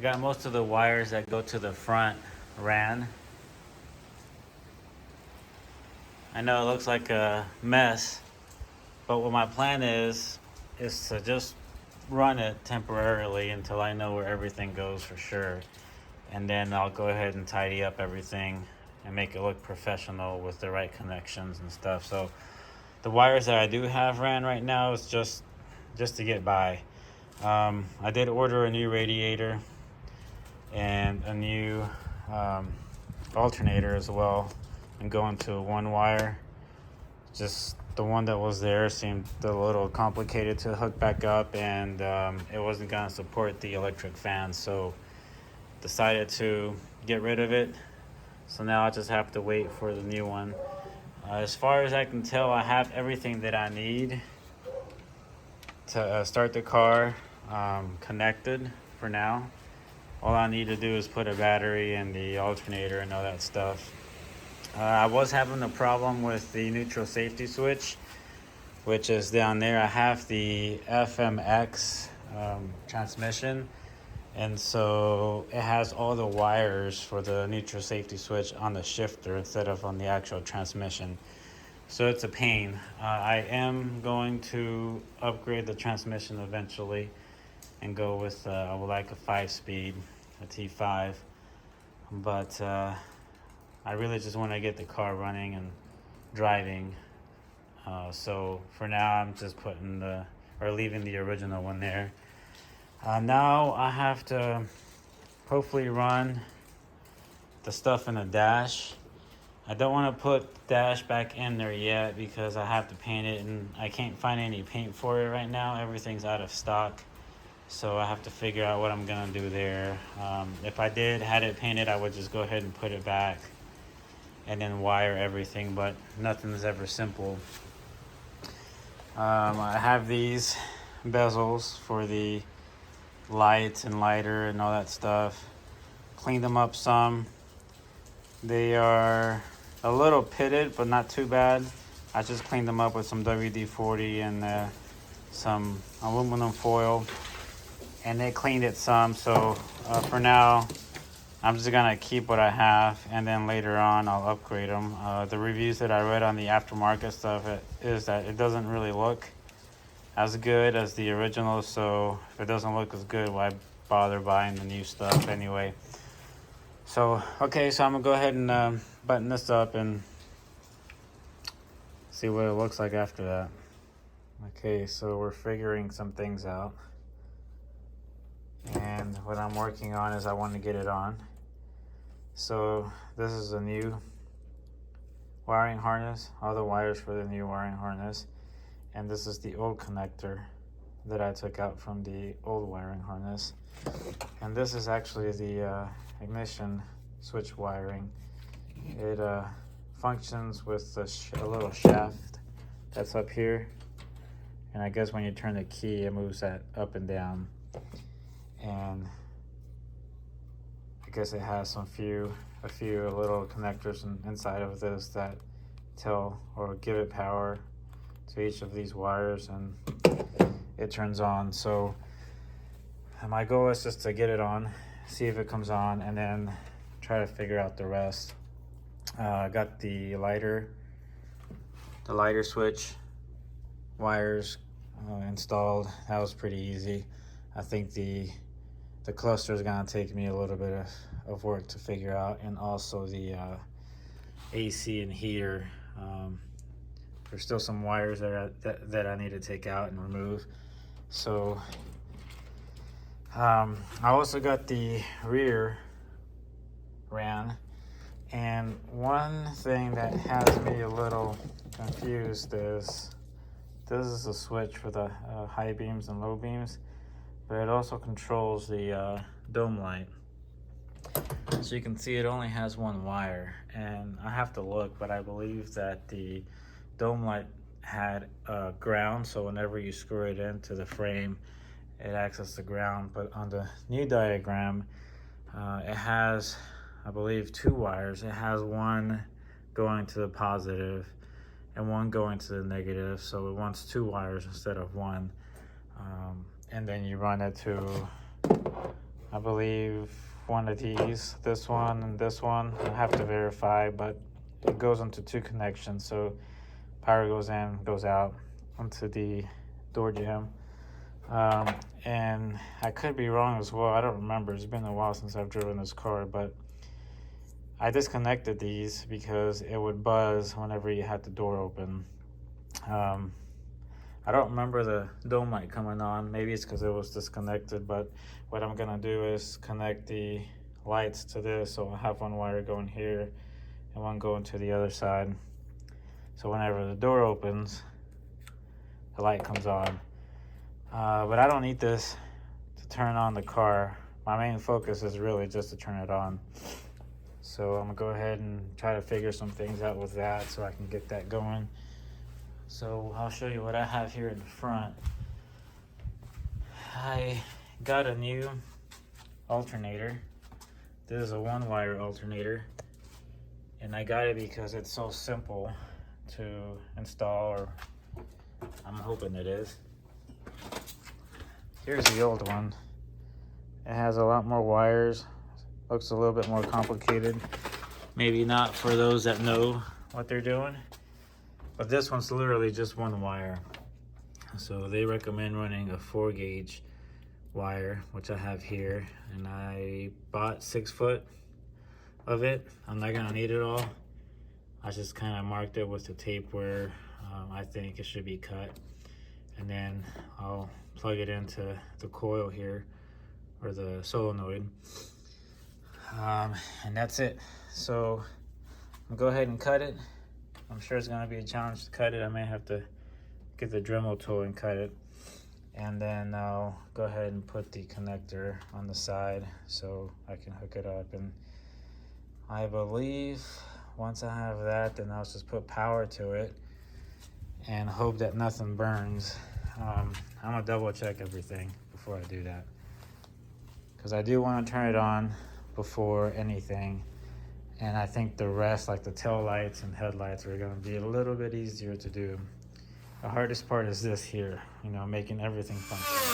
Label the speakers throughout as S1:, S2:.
S1: Got most of the wires that go to the front ran. I know it looks like a mess, but what my plan is to just run it temporarily until I know where everything goes for sure. And then I'll go ahead and tidy up everything and make it look professional with the right connections and stuff. So the wires that I do have ran right now is just to get by. I did order a new radiator and a new alternator as well, and going to one wire. Just the one that was there seemed a little complicated to hook back up, and it wasn't going to support the electric fan, so decided to get rid of it. So now I just have to wait for the new one. As far as I can tell, I have everything that I need to start the car connected for now. All I need to do is put a battery in the alternator and all that stuff. I was having a problem with the neutral safety switch, which is down there. I have the FMX transmission, and so it has all the wires for the neutral safety switch on the shifter instead of on the actual transmission. So it's a pain. I am going to upgrade the transmission eventually and go with I would like a 5-speed, a T5, but I really just want to get the car running and driving. So for now, I'm just leaving the original one there. Now I have to hopefully run the stuff in the dash. I don't want to put the dash back in there yet because I have to paint it, and I can't find any paint for it right now. Everything's out of stock. So I have to figure out what I'm gonna do there. If I had it painted, I would just go ahead and put it back and then wire everything, but nothing's ever simple. I have these bezels for the lights and lighter and all that stuff. Cleaned them up some. They are a little pitted, but not too bad. I just cleaned them up with some WD-40 and some aluminum foil, and they cleaned it some. So for now, I'm just gonna keep what I have, and then later on I'll upgrade them. The reviews that I read on the aftermarket stuff is that it doesn't really look as good as the original, so if it doesn't look as good, why bother buying the new stuff anyway? So okay, so I'm gonna go ahead and button this up and see what it looks like after that. Okay, so we're figuring some things out, and what I'm working on is I want to get it on. So this is a new wiring harness, all the wires for the new wiring harness, and this is the old connector that I took out from the old wiring harness, and this is actually the ignition switch wiring. It functions with a little shaft that's up here, and I guess when you turn the key it moves that up and down, and I guess it has a few little connectors inside of this that tell or give it power to each of these wires, and it turns on. So my goal is just to get it on, see if it comes on, and then try to figure out the rest. I got the lighter switch wires installed. That was pretty easy. I think the cluster is going to take me a little bit of work to figure out, and also the AC and heater. There's still some wires that I need to take out and remove. So I also got the rear ran, and one thing that has me a little confused is this is a switch for the high beams and low beams, but it also controls the dome light. So you can see it only has one wire, and I have to look, but I believe that the dome light had ground, so whenever you screw it into the frame, it acts as the ground. But on the new diagram, it has, I believe, 2 wires. It has one going to the positive and one going to the negative, so it wants 2 wires instead of one. And then you run it to I believe one of these, this one and this one. I have to verify, but it goes into 2 connections, so power goes in, goes out onto the door jamb. And I could be wrong as well. I don't remember. It's been a while since I've driven this car, but I disconnected these because it would buzz whenever you had the door open. I don't remember the dome light coming on. Maybe it's because it was disconnected, but what I'm gonna do is connect the lights to this. So I'll have one wire going here and one going to the other side. So whenever the door opens, the light comes on. But I don't need this to turn on the car. My main focus is really just to turn it on. So I'm gonna go ahead and try to figure some things out with that so I can get that going. So I'll show you what I have here in the front. I got a new alternator. This is a 1-wire alternator, and I got it because it's so simple to install, or I'm hoping it is. Here's the old one. It has a lot more wires. Looks a little bit more complicated. Maybe not for those that know what they're doing. But this one's literally just 1 wire. So they recommend running a 4-gauge wire, which I have here. And I bought 6 foot of it. I'm not gonna need it all. I just kind of marked it with the tape where I think it should be cut. And then I'll plug it into the coil here, or the solenoid. And that's it. So I'll go ahead and cut it. I'm sure it's gonna be a challenge to cut it. I may have to get the Dremel tool and cut it. And then I'll go ahead and put the connector on the side so I can hook it up. And I believe once I have that, then I'll just put power to it and hope that nothing burns. I'm gonna double check everything before I do that, because I do want to turn it on before anything. And I think the rest, like the tail lights and headlights, are gonna be a little bit easier to do. The hardest part is this here, you know, making everything function.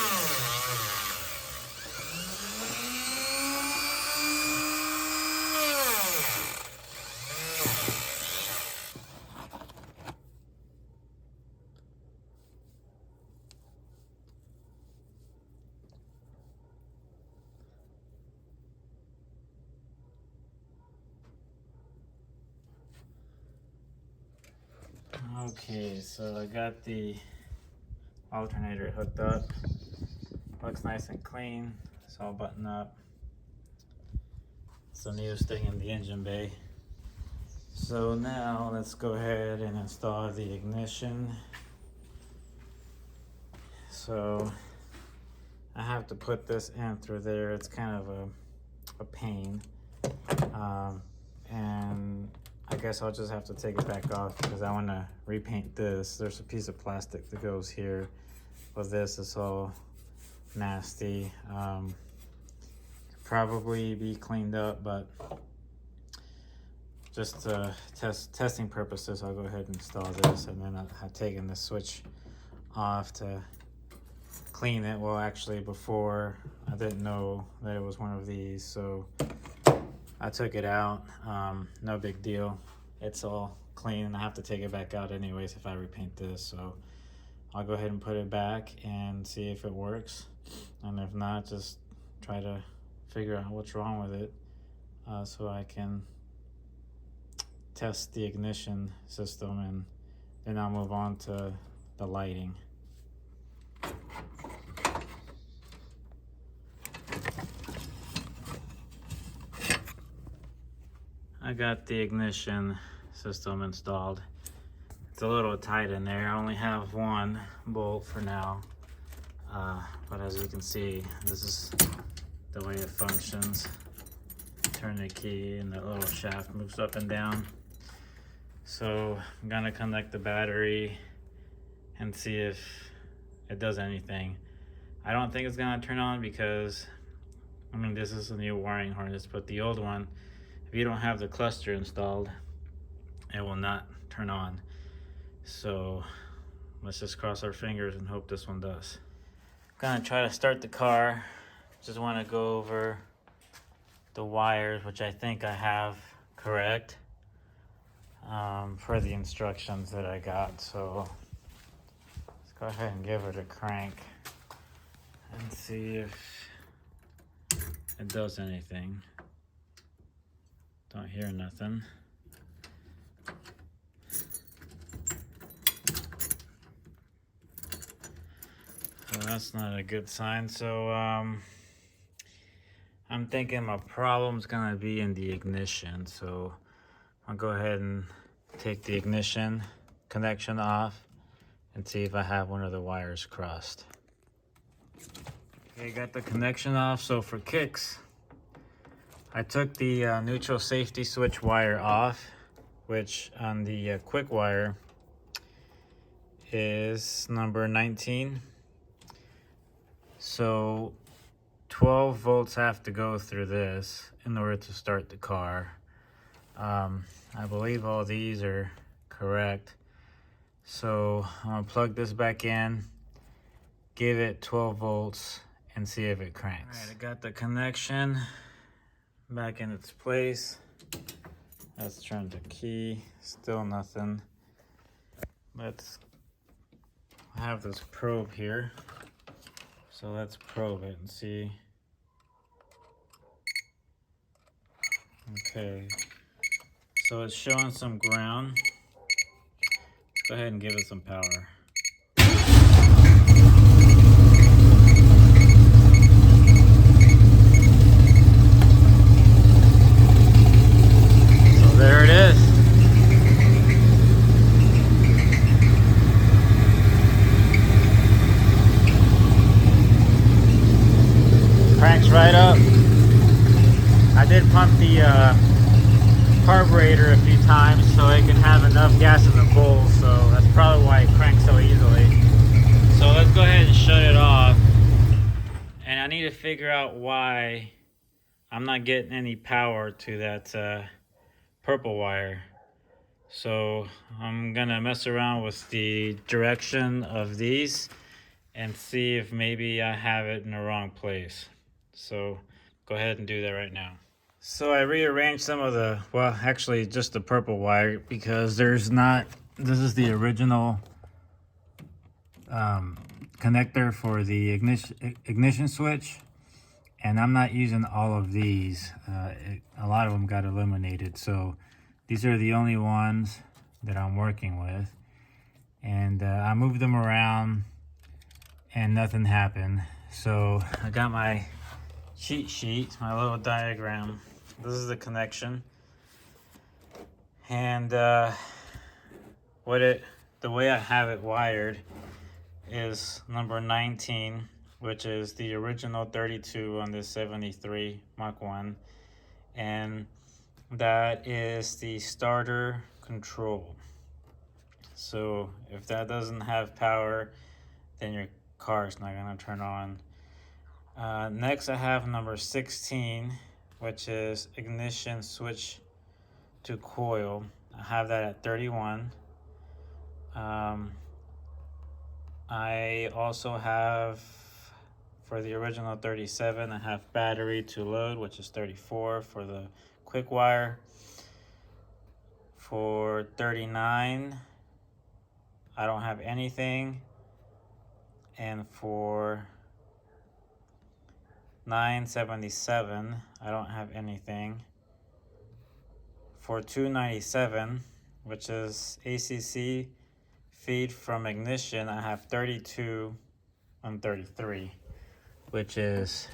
S1: Okay, so I got the alternator hooked up. Looks nice and clean. It's all buttoned up. It's the newest thing in the engine bay. So now let's go ahead and install the ignition. So I have to put this in through there. It's kind of a pain. And I guess I'll just have to take it back off because I want to repaint this. There's a piece of plastic that goes here with this. It's all nasty. Could probably be cleaned up, but just testing purposes, I'll go ahead and install this. And then I've taken the switch off to clean it. Well, actually, before I didn't know that it was one of these, so I took it out. No big deal. It's all clean. I have to take it back out anyways if I repaint this, so I'll go ahead and put it back and see if it works. And if not, just try to figure out what's wrong with it so I can test the ignition system, and then I'll move on to the lighting. I got the ignition system installed. It's a little tight in there. I only have one bolt for now. But as you can see, this is the way it functions. Turn the key and the little shaft moves up and down. So I'm gonna connect the battery and see if it does anything. I don't think it's gonna turn on because, I mean, this is a new wiring harness, but the old one, if you don't have the cluster installed, it will not turn on. So let's just cross our fingers and hope this one does. I'm gonna try to start the car just want to go over the wires, which I think I have correct for the instructions that I got. So let's go ahead and give it a crank and see if it does anything. Don't hear nothing. So that's not a good sign. So I'm thinking my problem's gonna be in the ignition. So I'll go ahead and take the ignition connection off and see if I have one of the wires crossed. Okay, got the connection off. So for kicks, I took the neutral safety switch wire off, which on the quick wire is number 19. So 12 volts have to go through this in order to start the car. I believe all these are correct. So I'm gonna plug this back in, give it 12 volts, and see if it cranks. All right, I got the connection back in its place. Let's turn the key, still nothing. Let's have this probe here. So let's probe it and see. Okay, so it's showing some ground. Go ahead and give it some power. So there it is. Cranks right up. I did pump the carburetor a few times so it can have enough gas in the bowl, so that's probably why it cranks so easily. So let's go ahead and shut it off. And I need to figure out why I'm not getting any power to that purple wire. So I'm gonna mess around with the direction of these and see if maybe I have it in the wrong place. So go ahead and do that right now. So I rearranged some of the, well, actually just the purple wire, because there's not, this is the original connector for the ignition switch, and I'm not using all of these. A lot of them got eliminated, so these are the only ones that I'm working with. And I moved them around and nothing happened. So I got my cheat sheet, my little diagram. This is the connection, and the way I have it wired is number 19, which is the original 32 on this 73 Mach 1, and that is the starter control. So if that doesn't have power, then your car is not gonna turn on. Next I have number 16, which is ignition switch to coil. I have that at 31. I also have, for the original 37, I have battery to load, which is 34 for the quick wire. For 39, I don't have anything. And for 977, I don't have anything. For 297, which is ACC feed from ignition, I have 32 and 33, which is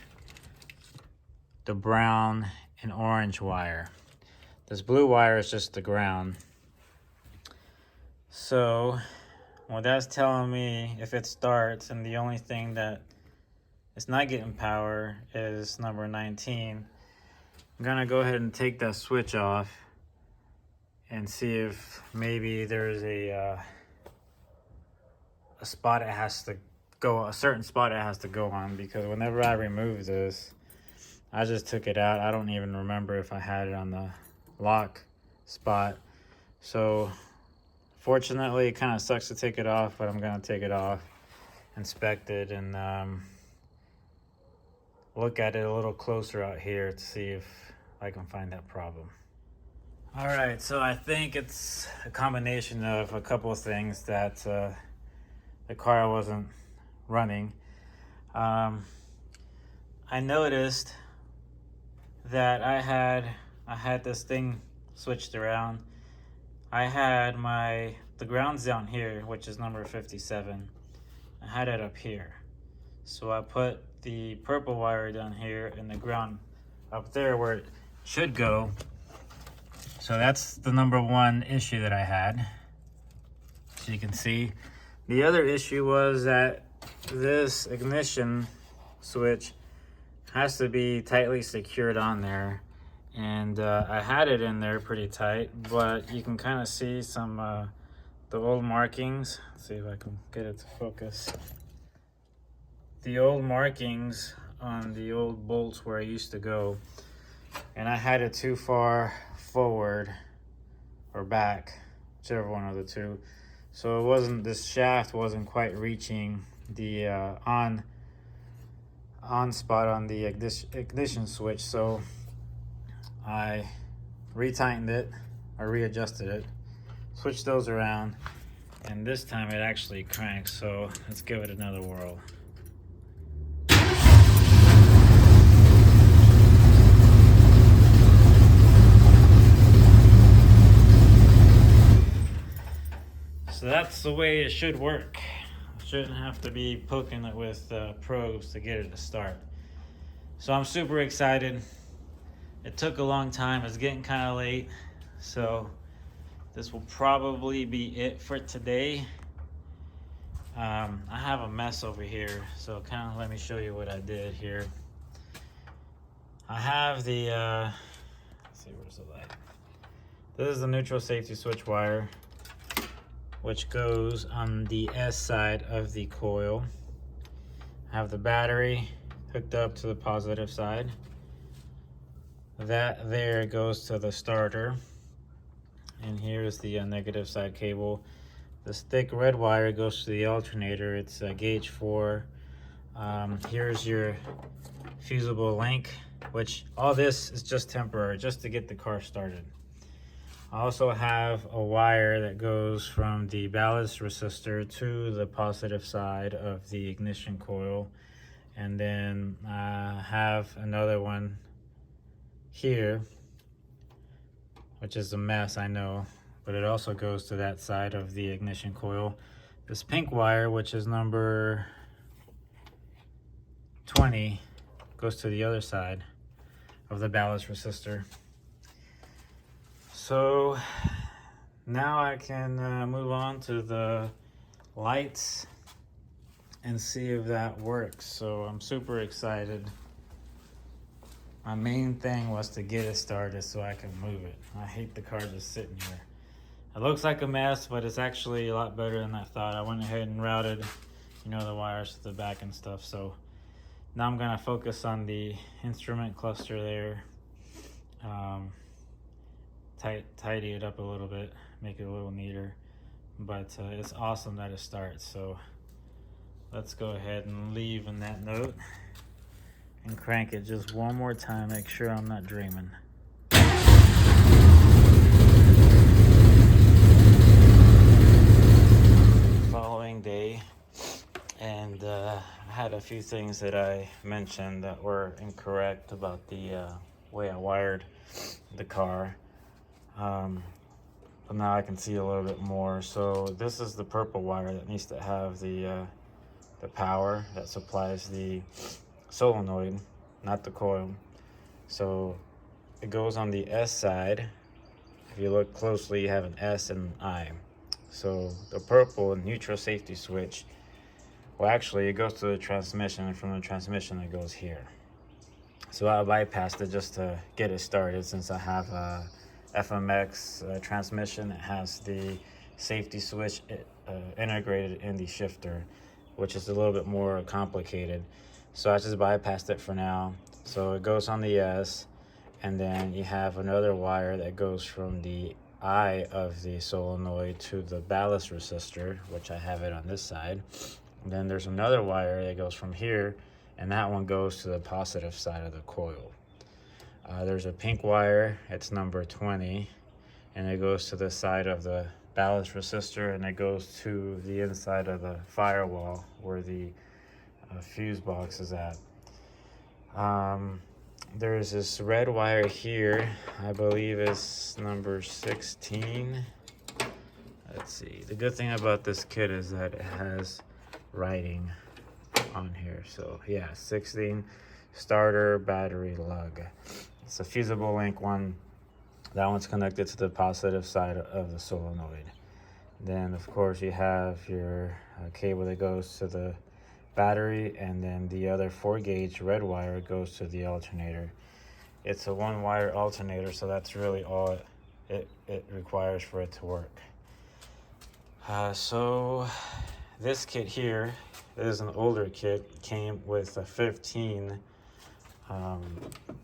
S1: the brown and orange wire. This blue wire is just the ground. So what that's telling me, if it starts and the only thing that it's not getting power is number 19, I'm gonna go ahead and take that switch off and see if maybe there's a spot it has to go, a certain spot it has to go on, because whenever I remove this, I just took it out. I don't even remember if I had it on the lock spot. So fortunately, it kind of sucks to take it off, but I'm gonna take it off, inspect it, and look at it a little closer out here to see if I can find that problem. All right, so I think it's a combination of a couple of things that the car wasn't running. I noticed that I had this thing switched around. I had the grounds down here, which is number 57. I had it up here. So I put the purple wire down here and the ground up there where it should go. So that's the number one issue that I had. So you can see. The other issue was that this ignition switch has to be tightly secured on there. And I had it in there pretty tight, but you can kind of see some the old markings. Let's see if I can get it to focus. The old markings on the old bolts where I used to go, and I had it too far forward or back, whichever one of the two. So it wasn't, this shaft wasn't quite reaching the on spot on the ignition switch. So I retightened it, or readjusted it, switched those around, and this time it actually cranks. So let's give it another whirl. So that's the way it should work. Shouldn't have to be poking it with probes to get it to start. So I'm super excited. It took a long time. It's getting kind of late. So this will probably be it for today. I have a mess over here. So kind of let me show you what I did here. I have the, let's see, where's the light? This is the neutral safety switch wire, which goes on the S side of the coil. I have the battery hooked up to the positive side. That there goes to the starter. And here's the negative side cable. This thick red wire goes to the alternator. It's gauge 4. Here's your fusible link, which all this is just temporary, just to get the car started. I also have a wire that goes from the ballast resistor to the positive side of the ignition coil. And then I have another one here, which is a mess, I know, but it also goes to that side of the ignition coil. This pink wire, which is number 20, goes to the other side of the ballast resistor. So now I can move on to the lights and see if that works. So I'm super excited. My main thing was to get it started so I can move it. I hate the car just sitting here. It looks like a mess, but it's actually a lot better than I thought. I went ahead and routed, the wires to the back and stuff. So now I'm gonna focus on the instrument cluster there. Tidy it up a little bit, make it a little neater. But it's awesome that it starts. So let's go ahead and leave in that note and crank it just one more time, make sure I'm not dreaming. Following day, and I had a few things that I mentioned that were incorrect about the way I wired the car. But now I can see a little bit more. So this is the purple wire that needs to have the power that supplies the solenoid, not the coil. So it goes on the S side. If you look closely, you have an S and an I. So the purple neutral safety switch, well, actually it goes to the transmission, and from the transmission it goes here. So I bypassed it just to get it started, since I have a FMX transmission. It has the safety switch integrated in the shifter, which is a little bit more complicated. So I just bypassed it for now. So it goes on the S, and then you have another wire that goes from the I of the solenoid to the ballast resistor, which I have it on this side. And then there's another wire that goes from here and that one goes to the positive side of the coil. There's a pink wire, it's number 20, and it goes to the side of the ballast resistor, and it goes to the inside of the firewall where the fuse box is at. There's this red wire here, I believe is number 16. Let's see, the good thing about this kit is that it has writing on here. So yeah, 16, starter battery lug. It's a fusible link one. That one's connected to the positive side of the solenoid. Then of course you have your cable that goes to the battery, and then the other 4-gauge red wire goes to the alternator. It's a 1-wire alternator, so that's really all it requires for it to work. So this kit here is an older kit. It came with a 15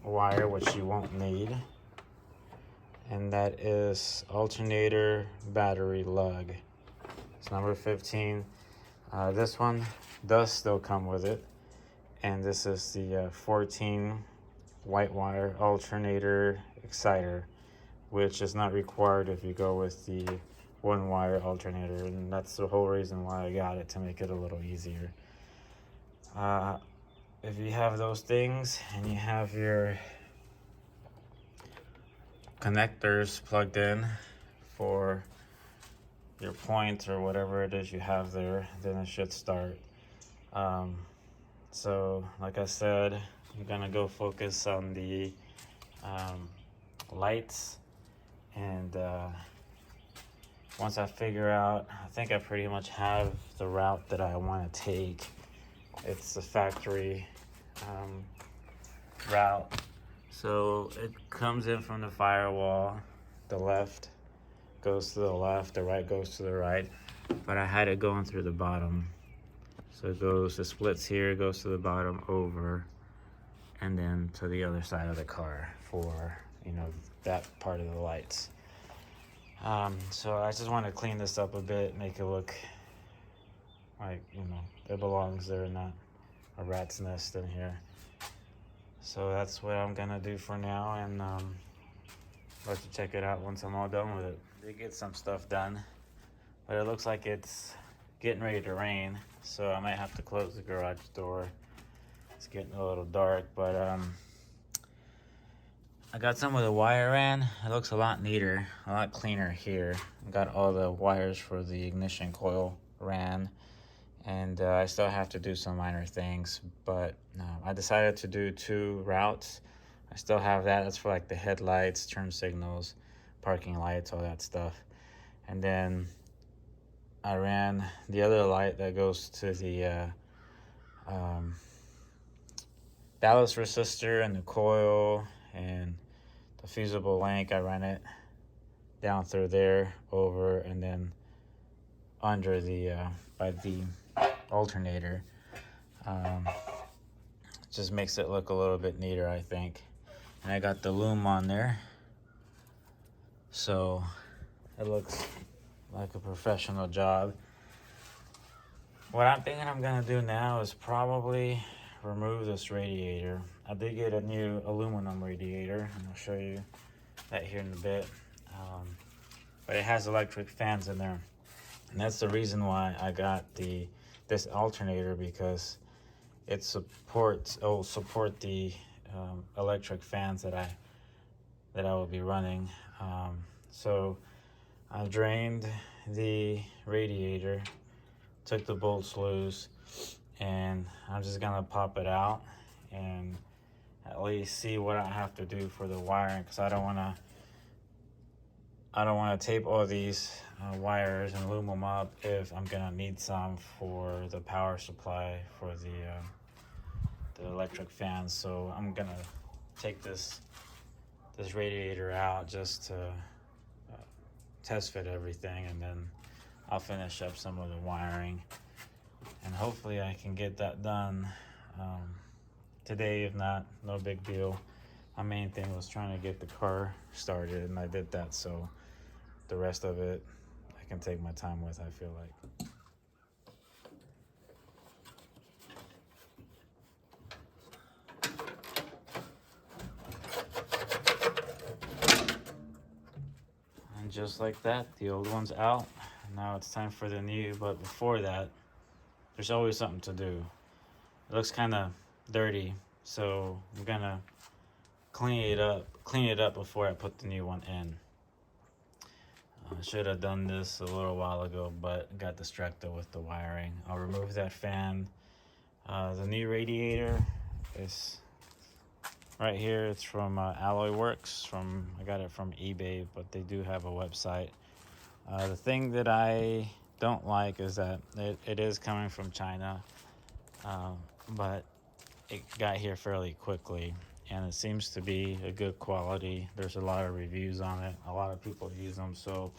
S1: wire, which you won't need, and that is alternator battery lug. It's number 15. This one does still come with it, and this is the 14 white wire alternator exciter, which is not required if you go with the 1-wire alternator, and that's the whole reason why I got it, to make it a little easier. If you have those things and you have your connectors plugged in for your point or whatever it is you have there, then it should start. So like I said, I'm gonna go focus on the lights, and once I figure out, I think I pretty much have the route that I want to take. It's the factory route. So it comes in from the firewall. The left goes to the left, the right goes to the right. But I had it going through the bottom. So it splits here, goes to the bottom, over, and then to the other side of the car for, you know, that part of the lights. So I just want to clean this up a bit, make it look like, you know, it belongs there, not a rat's nest in here. So that's what I'm gonna do for now, and let you check it out once I'm all done with it. Did get some stuff done, but it looks like it's getting ready to rain, so I might have to close the garage door. It's getting a little dark, but I got some of the wire ran. It looks a lot neater, a lot cleaner here. I got all the wires for the ignition coil ran, and I still have to do some minor things, but I decided to do 2 routes. I still have that. That's for like the headlights, turn signals, parking lights, all that stuff. And then I ran the other light that goes to the ballast resistor and the coil and the fusible link. I ran it down through there, over, and then under the by the alternator. Just makes it look a little bit neater, I think. And I got the loom on there, so it looks like a professional job. What I'm thinking I'm gonna do now is probably remove this radiator. I did get a new aluminum radiator, and I'll show you that here in a bit. But it has electric fans in there, and that's the reason why I got this alternator, because it will support the electric fans that I will be running. So I drained the radiator, took the bolts loose, and I'm just gonna pop it out and at least see what I have to do for the wiring, because I don't want to tape all these wires and loom them up if I'm gonna need some for the power supply for the electric fans. So I'm gonna take this radiator out just to test fit everything, and then I'll finish up some of the wiring, and hopefully I can get that done today. If not, no big deal. My main thing was trying to get the car started, and I did that, so the rest of it I can take my time with, I feel like. And just like that, the old one's out. Now it's time for the new, but before that, there's always something to do. It looks kind of dirty, so I'm gonna clean it up before I put the new one in. I should have done this a little while ago, but got distracted with the wiring. I'll remove that fan. The new radiator is right here. It's from Alloy Works. I got it from eBay, but they do have a website. The thing that I don't like is that it is coming from China, but it got here fairly quickly, and it seems to be a good quality. There's a lot of reviews on it. A lot of people use them, so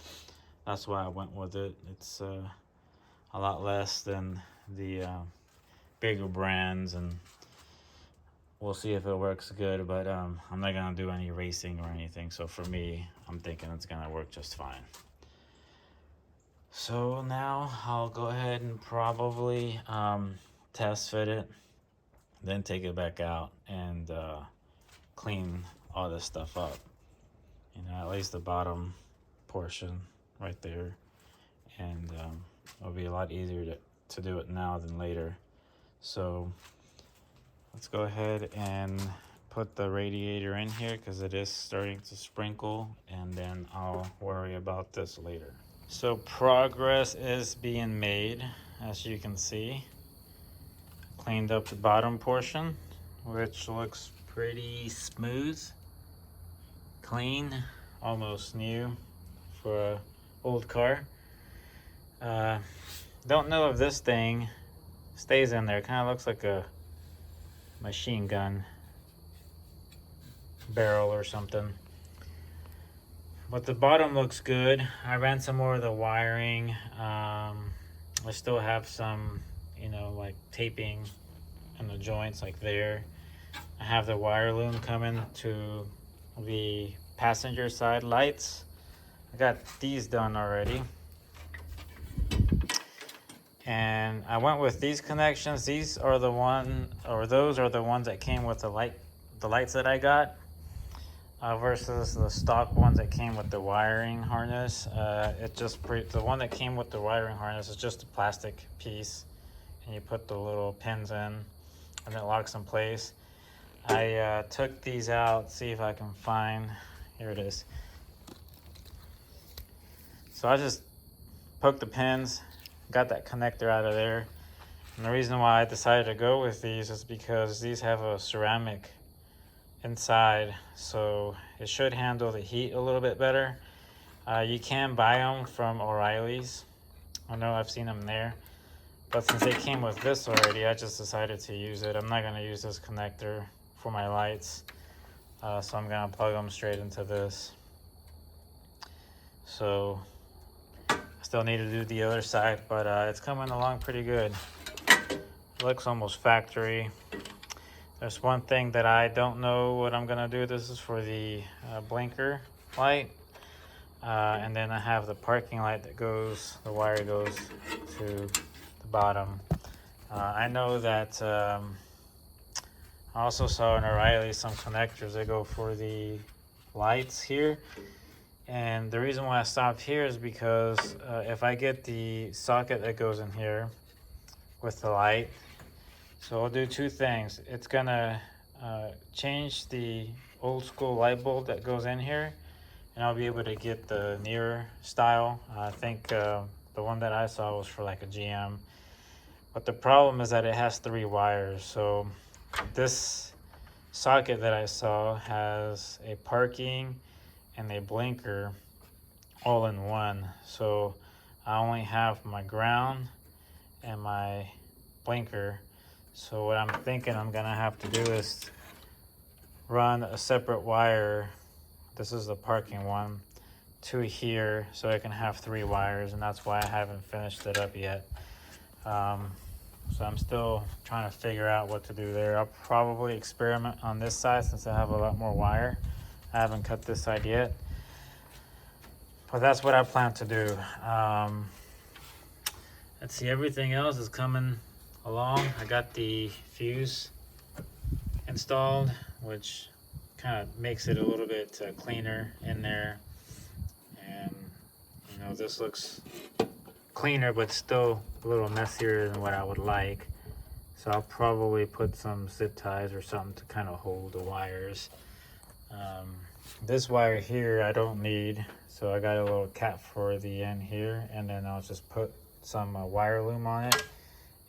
S1: that's why I went with it. It's a lot less than the bigger brands, and we'll see if it works good, but I'm not gonna do any racing or anything, so for me, I'm thinking it's gonna work just fine. So now I'll go ahead and probably test fit it, then take it back out and clean all this stuff up. You know, at least the bottom portion right there, and it'll be a lot easier to do it now than later. So let's go ahead and put the radiator in here because it is starting to sprinkle, and then I'll worry about this later. So progress is being made, as you can see. Cleaned up the bottom portion, which looks pretty smooth, clean, almost new for an old car. Don't know if this thing stays in there. Kind of looks like a machine gun barrel or something, but the bottom looks good. I ran some more of the wiring. I still have some, you know, like taping in the joints like there. I have the wire loom coming to the passenger side lights. I got these done already, and I went with these connections. These are the those are the ones that came with the lights that I got, versus the stock ones that came with the wiring harness. The one that came with the wiring harness is just a plastic piece, and you put the little pins in, and it locks in place. I took these out, see if I can find, here it is. So I just poked the pins, got that connector out of there. And the reason why I decided to go with these is because these have a ceramic inside, so it should handle the heat a little bit better. You can buy them from O'Reilly's. I know I've seen them there, but since they came with this already, I just decided to use it. I'm not going to use this connector for my lights, so I'm going to plug them straight into this. So I still need to do the other side, but it's coming along pretty good. It looks almost factory. There's one thing that I don't know what I'm gonna do. This is for the blinker light, and then I have the parking light that the wire goes to the bottom. I know that I also saw in O'Reilly some connectors that go for the lights here, and the reason why I stopped here is because if I get the socket that goes in here with the light, so I'll do two things. It's gonna change the old school light bulb that goes in here, and I'll be able to get the newer style. I think the one that I saw was for like a GM, but the problem is that it has 3 wires. So this socket that I saw has a parking and a blinker all in one. So I only have my ground and my blinker. So what I'm thinking I'm gonna have to do is run a separate wire. This is the parking one to here, so I can have 3 wires, and that's why I haven't finished it up yet. So I'm still trying to figure out what to do there. I'll probably experiment on this side since I have a lot more wire. I haven't cut this side yet, but that's what I plan to do. Let's see, everything else is coming along. I got the fuse installed, which kind of makes it a little bit cleaner in there, and know, this looks cleaner, but still a little messier than what I would like. So I'll probably put some zip ties or something to kind of hold the wires. This wire here I don't need, so I got a little cap for the end here, and then I'll just put some wire loom on it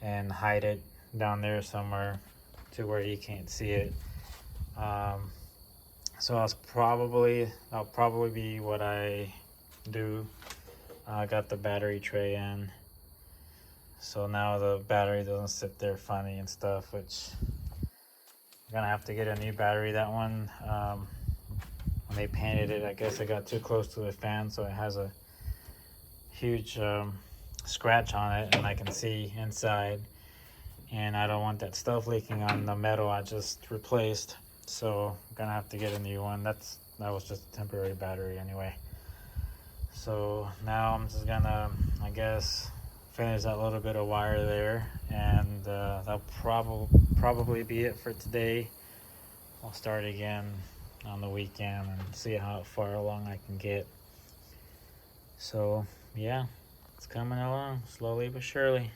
S1: and hide it down there somewhere to where you can't see it. So I'll probably be what I do. I got the battery tray in, so now the battery doesn't sit there funny and stuff, which I'm gonna have to get a new battery. That one, when they painted it, I guess I got too close to the fan, so it has a huge scratch on it, and I can see inside, and I don't want that stuff leaking on the metal I just replaced. So I'm gonna have to get a new one. That was just a temporary battery anyway. So now I'm just gonna, I guess, finish that little bit of wire there, and that'll probably be it for today. I'll start again on the weekend and see how far along I can get. So yeah, it's coming along slowly but surely.